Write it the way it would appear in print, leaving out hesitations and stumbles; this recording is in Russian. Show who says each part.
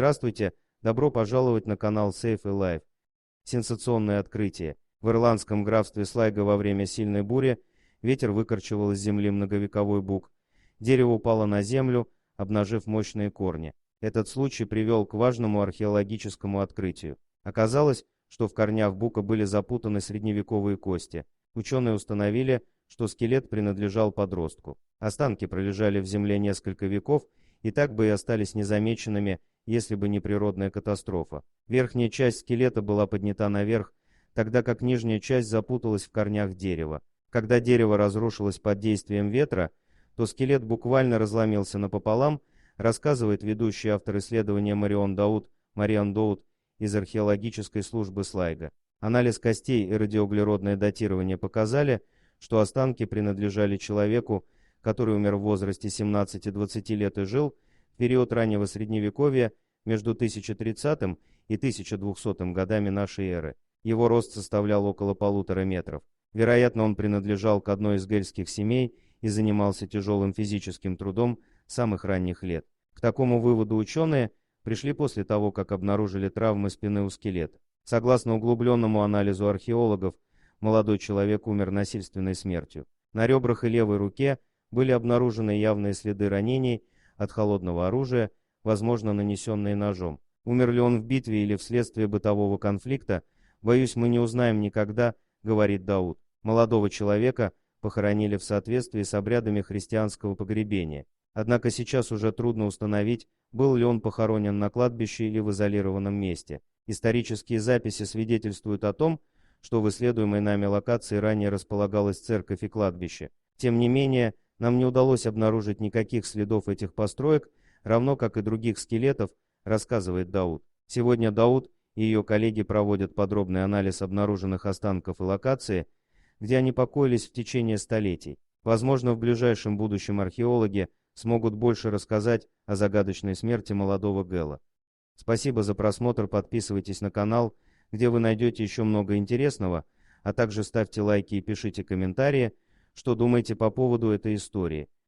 Speaker 1: Здравствуйте, добро пожаловать на канал Safe Life. Сенсационное открытие. В ирландском графстве Слайго во время сильной бури ветер выкорчевал из земли многовековой бук. Дерево упало на землю, обнажив мощные корни. Этот случай привел к важному археологическому открытию. Оказалось, что в корнях бука были запутаны средневековые кости. Ученые установили, что скелет принадлежал подростку. Останки пролежали в земле несколько веков и так бы и остались незамеченными, если бы не природная катастрофа. Верхняя часть скелета была поднята наверх, тогда как нижняя часть запуталась в корнях дерева. Когда дерево разрушилось под действием ветра, то скелет буквально разломился напополам, рассказывает ведущий автор исследования Мариан Доут из археологической службы Слайго. Анализ костей и радиоуглеродное датирование показали, что останки принадлежали человеку, который умер в возрасте 17-20 лет и жил в период раннего Средневековья между 1030 и 1200 годами нашей эры. Его рост составлял около 1,5 метров. Вероятно, он принадлежал к одной из гельских семей и занимался тяжелым физическим трудом с самых ранних лет. К такому выводу ученые пришли после того, как обнаружили травмы спины у скелета. Согласно углубленному анализу археологов, молодой человек умер насильственной смертью. На ребрах и левой руке были обнаружены явные следы ранений от холодного оружия, возможно, нанесенные ножом. Умер ли он в битве или вследствие бытового конфликта, боюсь, мы не узнаем никогда, говорит Дауд. Молодого человека похоронили в соответствии с обрядами христианского погребения. Однако сейчас уже трудно установить, был ли он похоронен на кладбище или в изолированном месте. Исторические записи свидетельствуют о том, что в исследуемой нами локации ранее располагалась церковь и кладбище. Тем не менее, нам не удалось обнаружить никаких следов этих построек, равно как и других скелетов, рассказывает Дауд. Сегодня Дауд и ее коллеги проводят подробный анализ обнаруженных останков и локации, где они покоились в течение столетий. Возможно, в ближайшем будущем археологи смогут больше рассказать о загадочной смерти молодого Гэла. Спасибо за просмотр, подписывайтесь на канал, где вы найдете еще много интересного, а также ставьте лайки и пишите комментарии, что думаете по поводу этой истории.